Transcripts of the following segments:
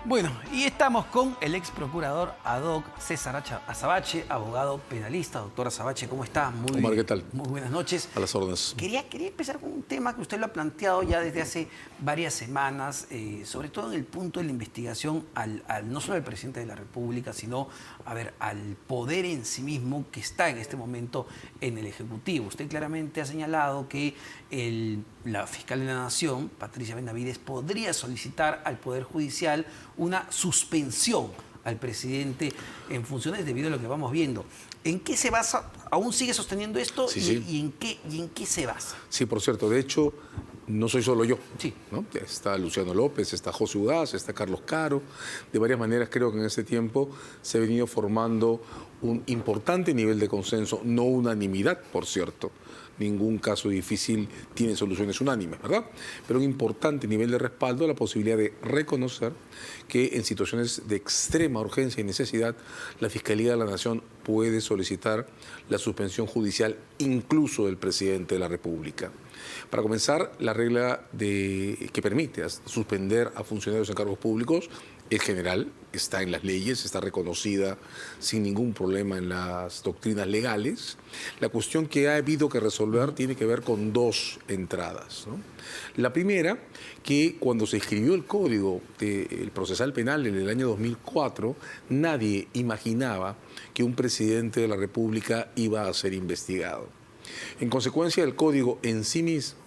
Bueno, y estamos con el ex procurador ad hoc César Azabache, abogado penalista. Doctor Azabache, ¿cómo está? Omar, ¿qué tal? Muy buenas noches. A las órdenes. Quería empezar con un tema que usted lo ha planteado ya desde hace varias semanas, sobre todo en el punto de la investigación no solo al presidente de la República, sino al poder en sí mismo que está en este momento en el Ejecutivo. Usted claramente ha señalado que la fiscal de la Nación, Patricia Benavides, podría solicitar al Poder Judicial una suspensión al presidente en funciones debido a lo que vamos viendo. ¿En qué se basa? ¿Aún sigue sosteniendo esto? Sí. ¿Y en qué se basa? Sí, por cierto, de hecho, no soy solo yo. Sí. ¿No? Está Luciano López, está José Udaz, está Carlos Caro. De varias maneras creo que en este tiempo se ha venido formando un importante nivel de consenso, no unanimidad, por cierto. Ningún caso difícil tiene soluciones unánimes, ¿verdad? Pero un importante nivel de respaldo a la posibilidad de reconocer que en situaciones de extrema urgencia y necesidad, la Fiscalía de la Nación puede solicitar la suspensión judicial incluso del presidente de la República. Para comenzar, la regla que permite suspender a funcionarios en cargos públicos es general, está en las leyes, está reconocida sin ningún problema en las doctrinas legales. La cuestión que ha habido que resolver tiene que ver con dos entradas, ¿no? La primera, que cuando se escribió el Código Procesal Penal en el año 2004, nadie imaginaba que un presidente de la República iba a ser investigado. En consecuencia, el Código en sí mismo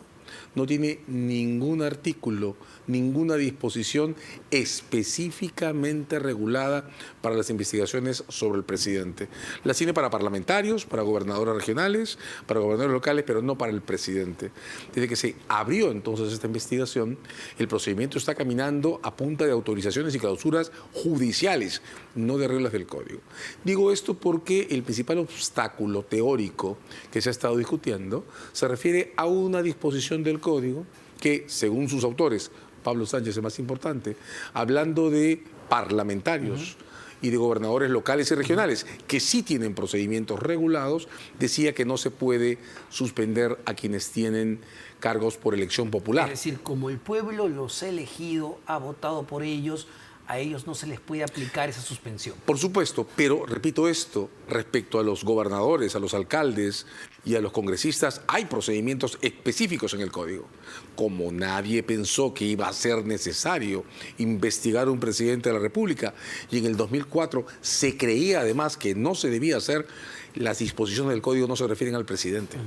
no tiene ningún artículo, ninguna disposición específicamente regulada para las investigaciones sobre el presidente. Las tiene para parlamentarios, para gobernadores regionales, para gobernadores locales, pero no para el presidente. Desde que se abrió entonces esta investigación, el procedimiento está caminando a punta de autorizaciones y clausuras judiciales, no de reglas del Código. Digo esto porque el principal obstáculo teórico que se ha estado discutiendo se refiere a una disposición del Código que, según sus autores, Pablo Sánchez es más importante, hablando de parlamentarios y de gobernadores locales y regionales, que sí tienen procedimientos regulados, decía que no se puede suspender a quienes tienen cargos por elección popular. Es decir, como el pueblo los ha elegido, ha votado por ellos, a ellos no se les puede aplicar esa suspensión. Por supuesto, pero repito esto, respecto a los gobernadores, a los alcaldes y a los congresistas, hay procedimientos específicos en el Código. Como nadie pensó que iba a ser necesario investigar a un presidente de la República, y en el 2004 se creía además que no se debía hacer, las disposiciones del Código no se refieren al presidente.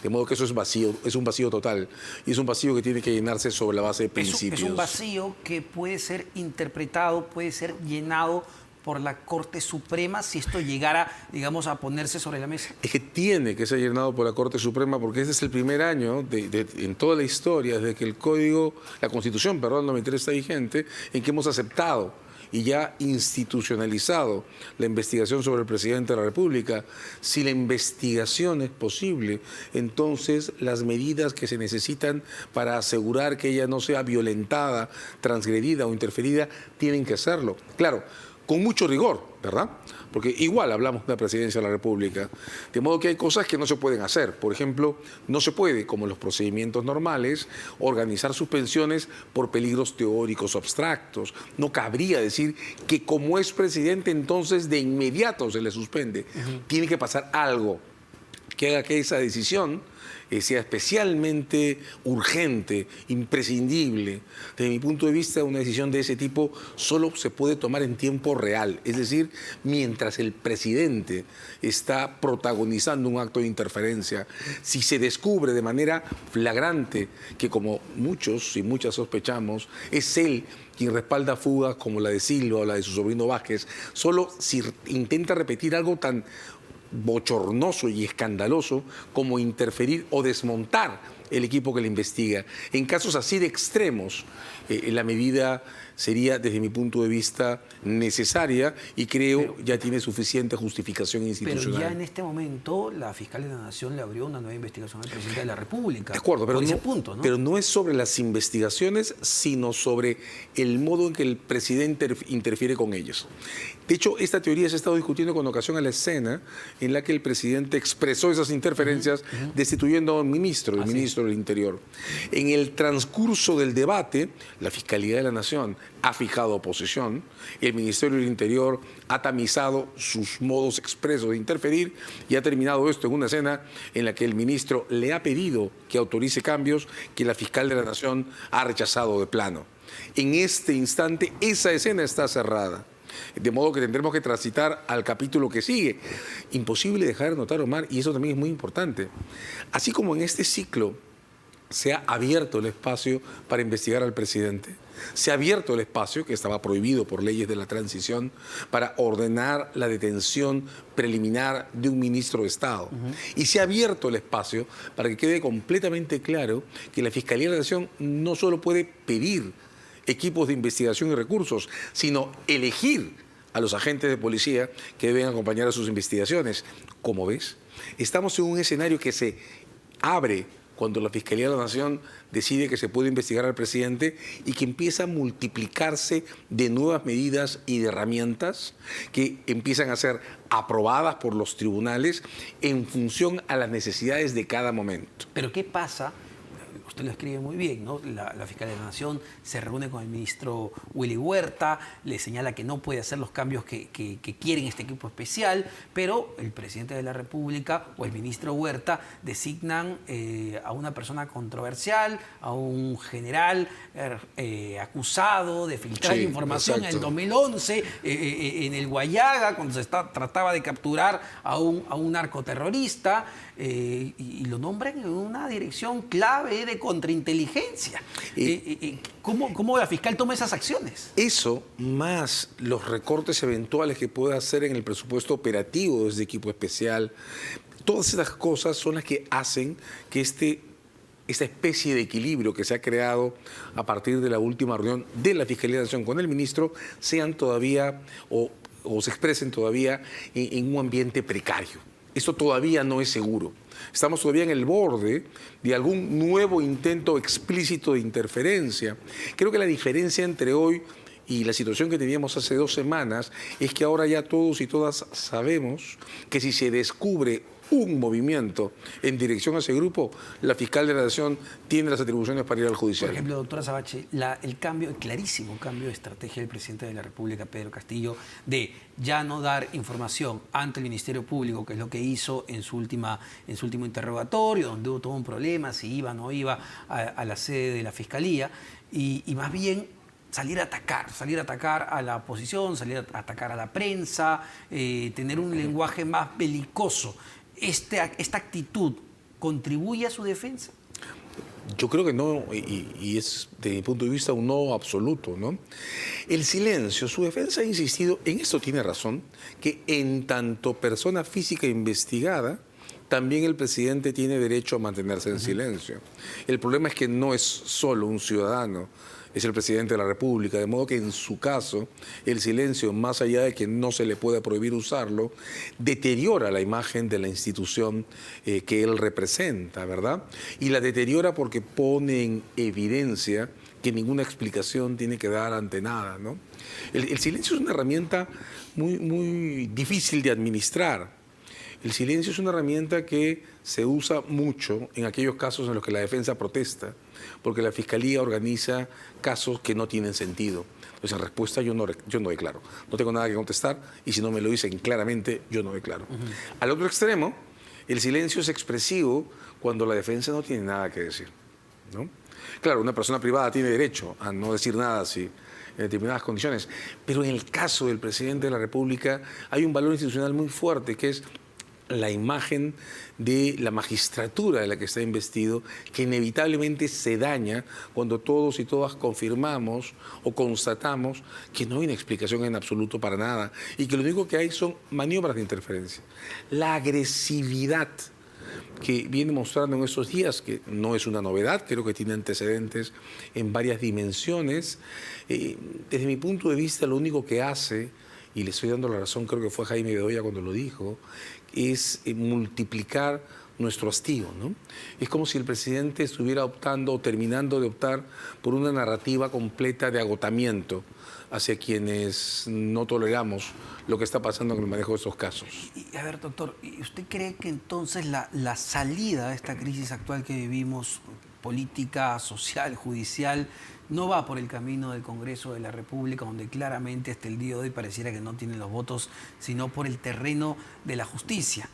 De modo que eso es vacío, es un vacío total. Y es un vacío que tiene que llenarse sobre la base de principios. Es un vacío que puede ser interpretado, puede ser llenado por la Corte Suprema si esto llegara, digamos, a ponerse sobre la mesa. Es que tiene que ser llenado por la Corte Suprema porque este es el primer año en toda la historia, desde que la Constitución, 93 está vigente, en que hemos aceptado y ya institucionalizado la investigación sobre el presidente de la República. Si la investigación es posible, entonces las medidas que se necesitan para asegurar que ella no sea violentada, transgredida o interferida, tienen que hacerlo. Claro, con mucho rigor, ¿verdad? Porque igual hablamos de la presidencia de la República. De modo que hay cosas que no se pueden hacer. Por ejemplo, no se puede, como en los procedimientos normales, organizar suspensiones por peligros teóricos o abstractos. No cabría decir que como es presidente, entonces de inmediato se le suspende. Tiene que pasar algo que haga que esa decisión sea especialmente urgente, imprescindible. Desde mi punto de vista, una decisión de ese tipo solo se puede tomar en tiempo real, es decir, mientras el presidente está protagonizando un acto de interferencia. Si se descubre de manera flagrante que, como muchos y muchas sospechamos, es él quien respalda fugas como la de Silva o la de su sobrino Vázquez, solo si intenta repetir algo tan bochornoso y escandaloso como interferir o desmontar el equipo que le investiga. En casos así de extremos, la medida sería, desde mi punto de vista, necesaria y creo ya tiene suficiente justificación institucional. Pero ya en este momento la fiscal de la Nación le abrió una nueva investigación al presidente de la República. De acuerdo, pero, ese punto, ¿no? Pero no es sobre las investigaciones, sino sobre el modo en que el presidente interfiere con ellos. De hecho, esta teoría se ha estado discutiendo con ocasión a la escena en la que el presidente expresó esas interferencias destituyendo a un ministro, el ministro del Interior. En el transcurso del debate, la Fiscalía de la Nación ha fijado posición, el Ministerio del Interior ha tamizado sus modos expresos de interferir y ha terminado esto en una escena en la que el ministro le ha pedido que autorice cambios que la Fiscal de la Nación ha rechazado de plano. En este instante, esa escena está cerrada. De modo que tendremos que transitar al capítulo que sigue. Imposible dejar de notar, Omar, y eso también es muy importante. Así como en este ciclo se ha abierto el espacio para investigar al presidente, se ha abierto el espacio, que estaba prohibido por leyes de la transición, para ordenar la detención preliminar de un ministro de Estado. Y se ha abierto el espacio para que quede completamente claro que la Fiscalía de la Nación no solo puede pedir equipos de investigación y recursos, sino elegir a los agentes de policía que deben acompañar a sus investigaciones. Como ves, estamos en un escenario que se abre cuando la Fiscalía de la Nación decide que se puede investigar al presidente y que empieza a multiplicarse de nuevas medidas y de herramientas que empiezan a ser aprobadas por los tribunales en función a las necesidades de cada momento. Pero ¿qué pasa? Usted lo escribe muy bien, ¿no? La Fiscalía de la Nación se reúne con el ministro Willy Huerta, le señala que no puede hacer los cambios que quiere este equipo especial, pero el presidente de la República o el ministro Huerta designan a una persona controversial, a un general acusado de filtrar información en el 2011 en el Guayaga, cuando trataba de capturar a un narcoterrorista, y lo nombran en una dirección clave de contrainteligencia. ¿Cómo la fiscal toma esas acciones? Eso, más los recortes eventuales que puede hacer en el presupuesto operativo de este equipo especial, todas esas cosas son las que hacen que esta especie de equilibrio que se ha creado a partir de la última reunión de la Fiscalía de la Nación con el ministro sean todavía o se expresen todavía en un ambiente precario. Esto todavía no es seguro. Estamos todavía en el borde de algún nuevo intento explícito de interferencia. Creo que la diferencia entre hoy y la situación que teníamos hace 2 semanas es que ahora ya todos y todas sabemos que si se descubre un movimiento en dirección a ese grupo, la Fiscal de la Nación tiene las atribuciones para ir al judicial. Por ejemplo, doctora Sabache, el clarísimo cambio de estrategia del presidente de la República, Pedro Castillo, de ya no dar información ante el Ministerio Público, que es lo que hizo en su último interrogatorio, donde hubo todo un problema, si iba o no iba a la sede de la Fiscalía, y más bien salir a atacar a la oposición, salir a atacar a la prensa, tener un lenguaje más belicoso. ¿Esta actitud contribuye a su defensa? Yo creo que no, y es, desde mi punto de vista, un no absoluto, ¿no? El silencio, su defensa ha insistido, en esto tiene razón, que en tanto persona física investigada, también el presidente tiene derecho a mantenerse en silencio. El problema es que no es solo un ciudadano, es el presidente de la República, de modo que en su caso el silencio, más allá de que no se le pueda prohibir usarlo, deteriora la imagen de la institución que él representa, ¿verdad? Y la deteriora porque pone en evidencia que ninguna explicación tiene que dar ante nada, ¿no? El silencio es una herramienta muy difícil de administrar. El silencio es una herramienta que se usa mucho en aquellos casos en los que la defensa protesta, porque la Fiscalía organiza casos que no tienen sentido. Pues en respuesta yo no declaro. No tengo nada que contestar y si no me lo dicen claramente, yo no declaro. Al otro extremo, el silencio es expresivo cuando la defensa no tiene nada que decir, ¿no? Claro, una persona privada tiene derecho a no decir nada en determinadas condiciones, pero en el caso del presidente de la República hay un valor institucional muy fuerte que es la imagen de la magistratura de la que está investido, que inevitablemente se daña cuando todos y todas confirmamos o constatamos que no hay una explicación en absoluto para nada y que lo único que hay son maniobras de interferencia. La agresividad que viene mostrando en estos días, que no es una novedad, creo que tiene antecedentes en varias dimensiones, desde mi punto de vista lo único que hace, y le estoy dando la razón, creo que fue Jaime Bedoya cuando lo dijo, es multiplicar nuestro hastío, ¿no? Es como si el presidente estuviera optando o terminando de optar por una narrativa completa de agotamiento hacia quienes no toleramos lo que está pasando con el manejo de estos casos. Y, a ver, doctor, ¿y usted cree que entonces la salida de esta crisis actual que vivimos, política, social, judicial, no va por el camino del Congreso de la República, donde claramente hasta el día de hoy pareciera que no tienen los votos, sino por el terreno de la justicia?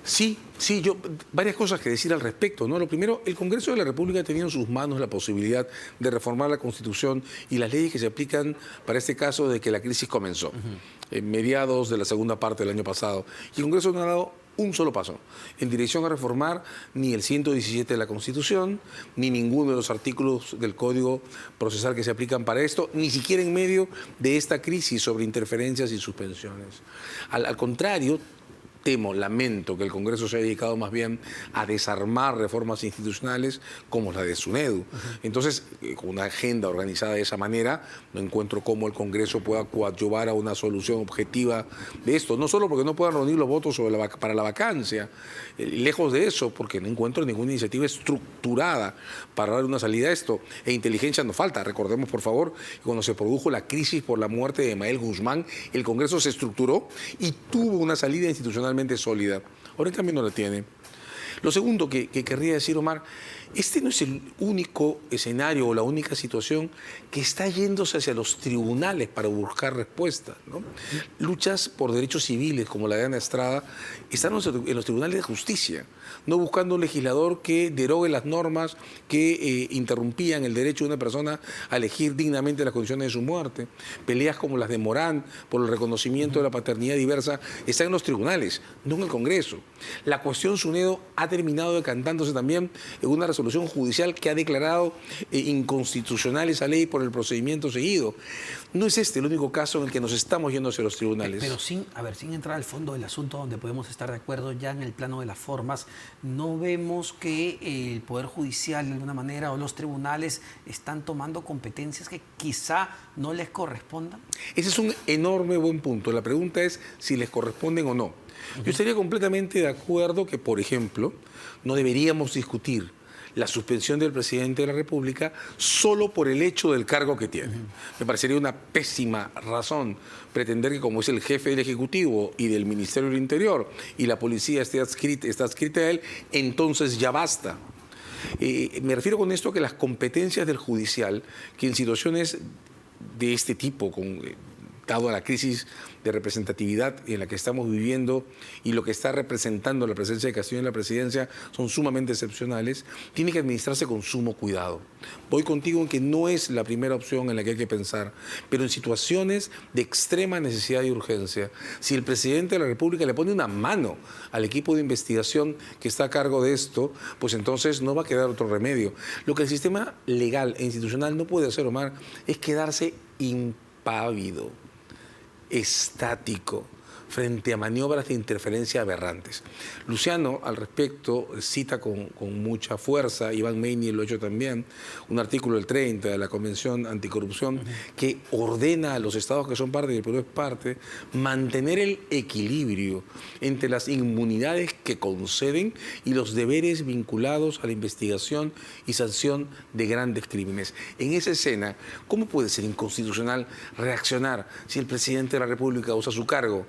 Sí, yo varias cosas que decir al respecto, ¿no? Lo primero, el Congreso de la República tenía en sus manos la posibilidad de reformar la Constitución y las leyes que se aplican para este caso de que la crisis comenzó, en mediados de la segunda parte del año pasado. Y el Congreso no ha dado un solo paso en dirección a reformar ni el 117 de la Constitución, ni ninguno de los artículos del Código Procesal que se aplican para esto, ni siquiera en medio de esta crisis sobre interferencias y suspensiones. Al contrario, lamento que el Congreso se haya dedicado más bien a desarmar reformas institucionales como la de SUNEDU. Entonces, con una agenda organizada de esa manera, no encuentro cómo el Congreso pueda coadyuvar a una solución objetiva de esto. No solo porque no puedan reunir los votos para la vacancia, lejos de eso, porque no encuentro ninguna iniciativa estructurada para dar una salida a esto. E inteligencia nos falta. Recordemos, por favor, que cuando se produjo la crisis por la muerte de Emael Guzmán, el Congreso se estructuró y tuvo una salida institucional sólida. Ahora en cambio no la tiene. Lo segundo que querría decir, Omar, este no es el único escenario o la única situación que está yéndose hacia los tribunales para buscar respuestas, ¿no? Luchas por derechos civiles como la de Ana Estrada están en los tribunales de justicia, no buscando un legislador que derogue las normas que interrumpían el derecho de una persona a elegir dignamente las condiciones de su muerte. Peleas como las de Morán por el reconocimiento de la paternidad diversa están en los tribunales, no en el Congreso. La cuestión SUNEDU ha terminado decantándose también en una resolución judicial que ha declarado inconstitucional esa ley por el procedimiento seguido. No es este el único caso en el que nos estamos yendo hacia los tribunales. Pero sin entrar al fondo del asunto, donde podemos estar de acuerdo ya en el plano de las formas, ¿no vemos que el Poder Judicial de alguna manera o los tribunales están tomando competencias que quizá no les correspondan? Ese es un enorme buen punto. La pregunta es si les corresponden o no. Yo estaría completamente de acuerdo que, por ejemplo, no deberíamos discutir la suspensión del presidente de la República solo por el hecho del cargo que tiene. Me parecería una pésima razón pretender que, como es el jefe del Ejecutivo y del Ministerio del Interior y la policía está adscrita a él, entonces ya basta. Me refiero con esto a que las competencias del judicial, que en situaciones de este tipo, dado a la crisis de representatividad en la que estamos viviendo y lo que está representando la presencia de Castillo en la presidencia, son sumamente excepcionales, tiene que administrarse con sumo cuidado. Voy contigo en que no es la primera opción en la que hay que pensar, pero en situaciones de extrema necesidad y urgencia, si el presidente de la República le pone una mano al equipo de investigación que está a cargo de esto, pues entonces no va a quedar otro remedio. Lo que el sistema legal e institucional no puede hacer, Omar, es quedarse impávido, estático, frente a maniobras de interferencia aberrantes. Luciano, al respecto, cita con mucha fuerza, Iván Meini lo ha hecho también, un artículo del 30 de la Convención Anticorrupción que ordena a los estados que son parte, y el Perú es parte, mantener el equilibrio entre las inmunidades que conceden y los deberes vinculados a la investigación y sanción de grandes crímenes. En esa escena, ¿cómo puede ser inconstitucional reaccionar si el presidente de la República usa su cargo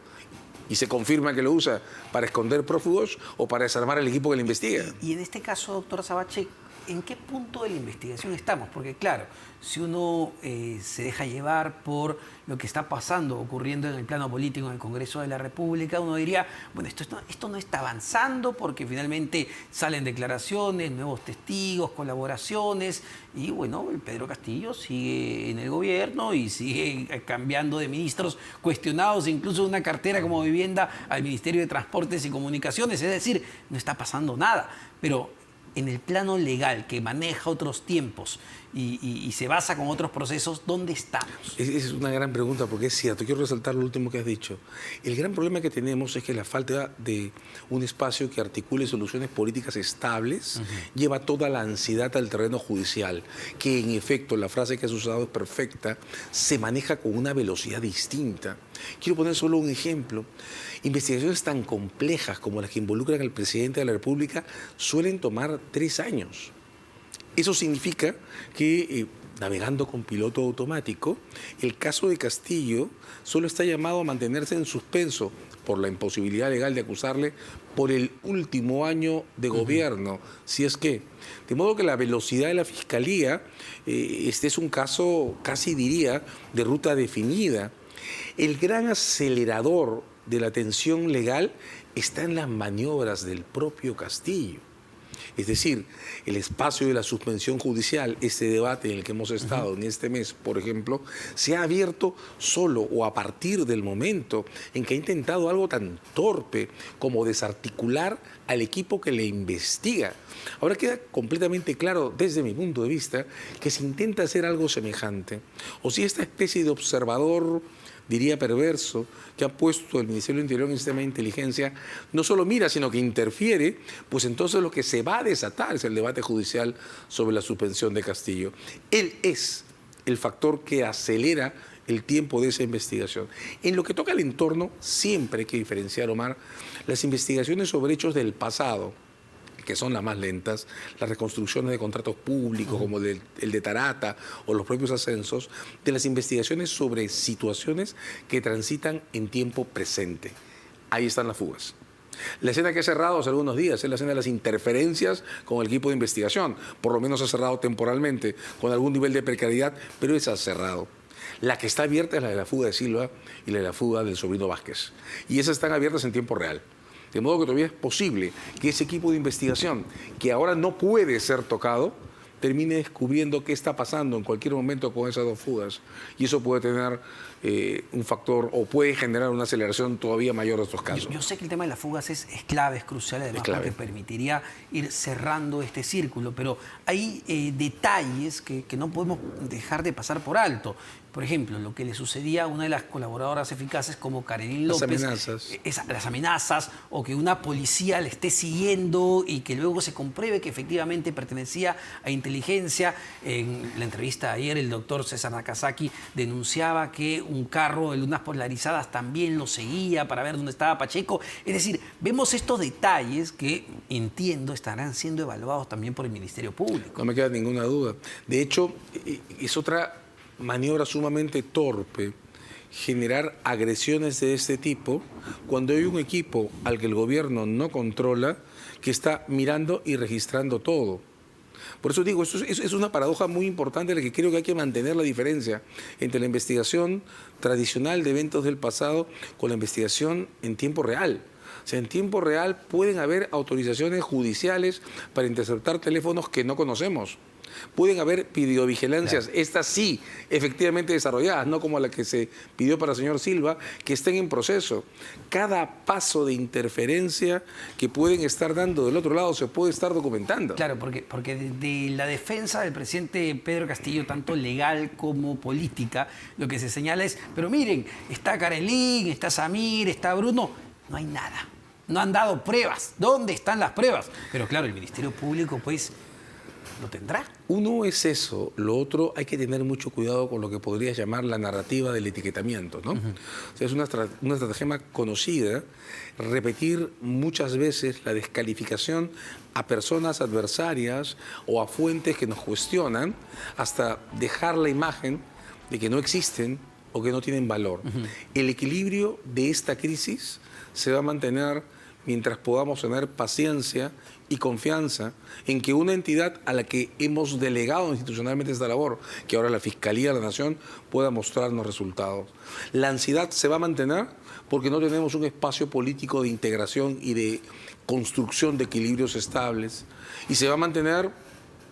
y se confirma que lo usa para esconder prófugos o para desarmar al equipo que le investiga? Y en este caso, doctor Sabache, ¿en qué punto de la investigación estamos? Porque claro, si uno se deja llevar por lo que está pasando, ocurriendo en el plano político en el Congreso de la República, uno diría, bueno, esto no está avanzando porque finalmente salen declaraciones, nuevos testigos, colaboraciones, y bueno, el Pedro Castillo sigue en el gobierno y sigue cambiando de ministros, cuestionados incluso de una cartera como vivienda al Ministerio de Transportes y Comunicaciones, es decir, no está pasando nada. Pero en el plano legal, que maneja otros tiempos y se basa con otros procesos, ¿dónde estamos? Esa es una gran pregunta porque es cierto. Quiero resaltar lo último que has dicho. El gran problema que tenemos es que la falta de un espacio que articule soluciones políticas estables lleva toda la ansiedad al terreno judicial, que en efecto, la frase que has usado es perfecta, se maneja con una velocidad distinta. Quiero poner solo un ejemplo. Investigaciones tan complejas como las que involucran al presidente de la República suelen tomar 3 años. Eso significa que, navegando con piloto automático, el caso de Castillo solo está llamado a mantenerse en suspenso por la imposibilidad legal de acusarle por el último año de gobierno, si es que. De modo que la velocidad de la Fiscalía, este es un caso, casi diría, de ruta definida. El gran acelerador de la tensión legal está en las maniobras del propio Castillo. Es decir, el espacio de la suspensión judicial, este debate en el que hemos estado en este mes, por ejemplo, se ha abierto solo o a partir del momento en que ha intentado algo tan torpe como desarticular al equipo que le investiga. Ahora queda completamente claro, desde mi punto de vista, que si intenta hacer algo semejante, o si esta especie de observador, diría perverso, que ha puesto el Ministerio del Interior en el sistema de inteligencia, no solo mira, sino que interfiere, pues entonces lo que se va a desatar es el debate judicial sobre la suspensión de Castillo. Él es el factor que acelera el tiempo de esa investigación. En lo que toca al entorno, siempre hay que diferenciar, Omar, las investigaciones sobre hechos del pasado, que son las más lentas, las reconstrucciones de contratos públicos como el de Tarata o los propios ascensos, de las investigaciones sobre situaciones que transitan en tiempo presente. Ahí están las fugas. La escena que ha cerrado hace algunos días es la escena de las interferencias con el equipo de investigación. Por lo menos ha cerrado temporalmente, con algún nivel de precariedad, pero esa ha cerrado. La que está abierta es la de la fuga de Silva y la de la fuga del sobrino Vázquez. Y esas están abiertas en tiempo real. De modo que todavía es posible que ese equipo de investigación, que ahora no puede ser tocado, termine descubriendo qué está pasando en cualquier momento con esas 2 fugas. Y eso puede tener un factor o puede generar una aceleración todavía mayor de estos casos. Yo sé que el tema de las fugas es clave, es crucial, además, porque permitiría ir cerrando este círculo, pero hay detalles que no podemos dejar de pasar por alto. Por ejemplo, lo que le sucedía a una de las colaboradoras eficaces como Karelyn López. Las amenazas, o que una policía le esté siguiendo y que luego se compruebe que efectivamente pertenecía a inteligencia. En la entrevista de ayer, el doctor César Nakazaki denunciaba que un carro de lunas polarizadas también lo seguía para ver dónde estaba Pacheco. Es decir, vemos estos detalles que, entiendo, estarán siendo evaluados también por el Ministerio Público. No me queda ninguna duda. De hecho, es otra maniobra sumamente torpe generar agresiones de este tipo cuando hay un equipo al que el gobierno no controla, que está mirando y registrando todo. Por eso digo, esto es una paradoja muy importante en la que creo que hay que mantener la diferencia entre la investigación tradicional de eventos del pasado con la investigación en tiempo real. O sea, en tiempo real pueden haber autorizaciones judiciales para interceptar teléfonos que no conocemos. Pueden haber videovigilancias, estas sí, efectivamente desarrolladas, no como la que se pidió para el señor Silva, que estén en proceso. Cada paso de interferencia que pueden estar dando del otro lado se puede estar documentando. Claro, porque de la defensa del presidente Pedro Castillo, tanto legal como política, lo que se señala es, pero miren, está Karelyn, está Samir, está Bruno, no hay nada. No han dado pruebas. ¿Dónde están las pruebas? Pero claro, el Ministerio Público, pues, lo tendrá. Uno es eso, lo otro hay que tener mucho cuidado con lo que podrías llamar la narrativa del etiquetamiento, ¿no? O sea, es una estratagema conocida, repetir muchas veces la descalificación a personas adversarias o a fuentes que nos cuestionan hasta dejar la imagen de que no existen o que no tienen valor. El equilibrio de esta crisis se va a mantener mientras podamos tener paciencia y confianza en que una entidad a la que hemos delegado institucionalmente esta labor, que ahora la Fiscalía de la Nación, pueda mostrarnos resultados. La ansiedad se va a mantener porque no tenemos un espacio político de integración y de construcción de equilibrios estables. Y se va a mantener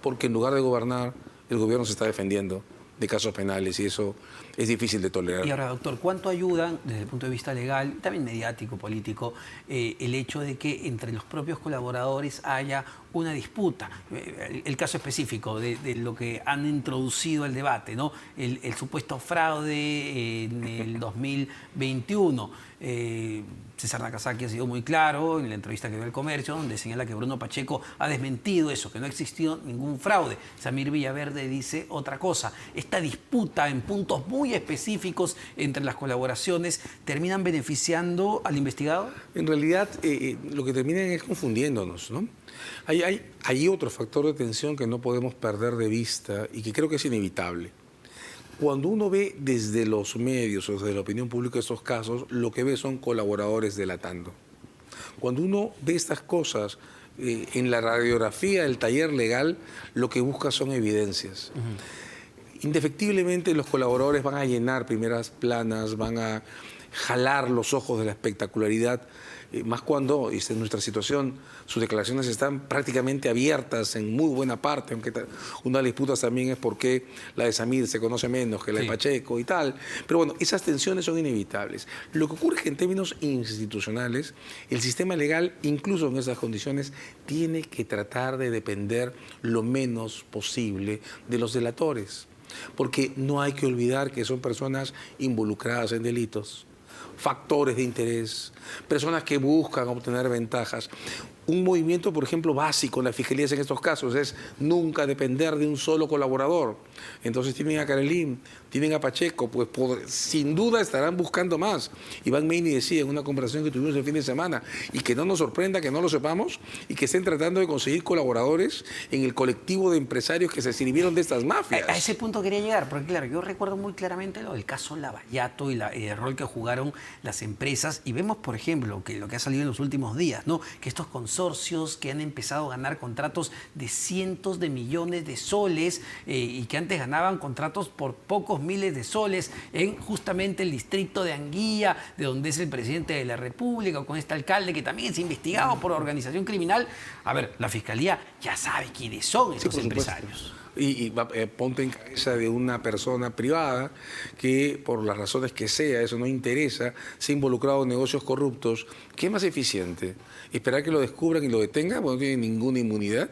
porque en lugar de gobernar, el gobierno se está defendiendo de casos penales y eso es difícil de tolerar. Y ahora, doctor, ¿cuánto ayudan desde el punto de vista legal, también mediático, político, el hecho de que entre los propios colaboradores haya una disputa? El caso específico de lo que han introducido al debate, ¿no? El supuesto fraude en el 2021. César Nakazaki ha sido muy claro en la entrevista que dio al Comercio, donde señala que Bruno Pacheco ha desmentido eso, que no ha existido ningún fraude. Samir Villaverde dice otra cosa. Esta disputa en puntos muy específicos entre las colaboraciones terminan beneficiando al investigado. En realidad, lo que terminan es confundiéndonos, ¿no? Hay otro factor de tensión que no podemos perder de vista y que creo que es inevitable. Cuando uno ve desde los medios o desde la opinión pública estos casos, lo que ve son colaboradores delatando. Cuando uno ve estas cosas en la radiografía del taller legal, lo que busca son evidencias. Indefectiblemente los colaboradores van a llenar primeras planas, van a jalar los ojos de la espectacularidad, más cuando, y en nuestra situación, sus declaraciones están prácticamente abiertas en muy buena parte, aunque una de las disputas también es por qué la de Samir se conoce menos que la de Pacheco y tal. Pero bueno, esas tensiones son inevitables. Lo que ocurre es que en términos institucionales, el sistema legal, incluso en esas condiciones, tiene que tratar de depender lo menos posible de los delatores. Porque no hay que olvidar que son personas involucradas en delitos, factores de interés, personas que buscan obtener ventajas. Un movimiento, por ejemplo, básico en la Fiscalía en estos casos es nunca depender de un solo colaborador. Entonces tienen a Carolín, tienen a Pacheco, pues sin duda estarán buscando más. Iván Meini decía en una conversación que tuvimos el fin de semana, y que no nos sorprenda que no lo sepamos, y que estén tratando de conseguir colaboradores en el colectivo de empresarios que se sirvieron de estas mafias. A ese punto quería llegar, porque claro, yo recuerdo muy claramente lo del caso Lavallato y el rol que jugaron las empresas, y vemos, por ejemplo, que lo que ha salido en los últimos días, ¿no? Que estos consorcios que han empezado a ganar contratos de cientos de millones de soles y que antes ganaban contratos por pocos miles de soles en justamente el distrito de Anguilla, de donde es el presidente de la República, o con este alcalde que también es investigado por organización criminal. A ver, la Fiscalía ya sabe quiénes son esos empresarios. Y ponte en cabeza de una persona privada que, por las razones que sea, eso no interesa, se ha involucrado en negocios corruptos. ¿Qué es más eficiente? ¿Esperar que lo descubran y lo detengan? Bueno, no tiene ninguna inmunidad.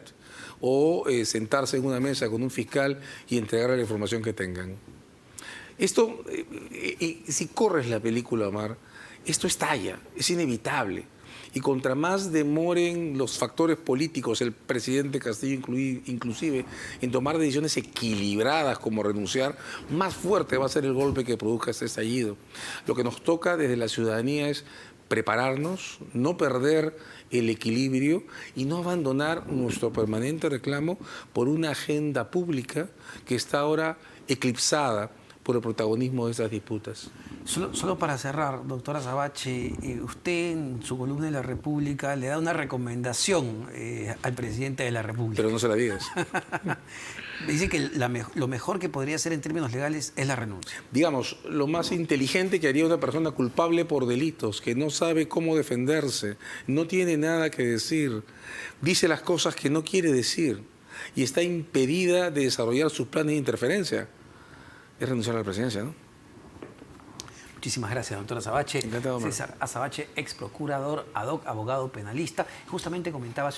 ¿O sentarse en una mesa con un fiscal y entregarle la información que tengan? Esto, si corres la película, Omar, esto estalla, es inevitable. Y contra más demoren los factores políticos, el presidente Castillo inclusive, en tomar decisiones equilibradas como renunciar, más fuerte va a ser el golpe que produzca este estallido. Lo que nos toca desde la ciudadanía es prepararnos, no perder el equilibrio y no abandonar nuestro permanente reclamo por una agenda pública que está ahora eclipsada por el protagonismo de estas disputas. Solo para cerrar, doctora Azabache, usted en su columna de La República le da una recomendación al presidente de la República. Pero no se la digas. Dice que lo mejor que podría hacer en términos legales es la renuncia. Digamos, lo más inteligente que haría una persona culpable por delitos, que no sabe cómo defenderse, no tiene nada que decir, dice las cosas que no quiere decir y está impedida de desarrollar sus planes de interferencia, es renunciar a la presidencia, ¿no? Muchísimas gracias, doctor Azabache. Encantado, César Azabache, ex procurador ad hoc, abogado penalista. Justamente comentaba hace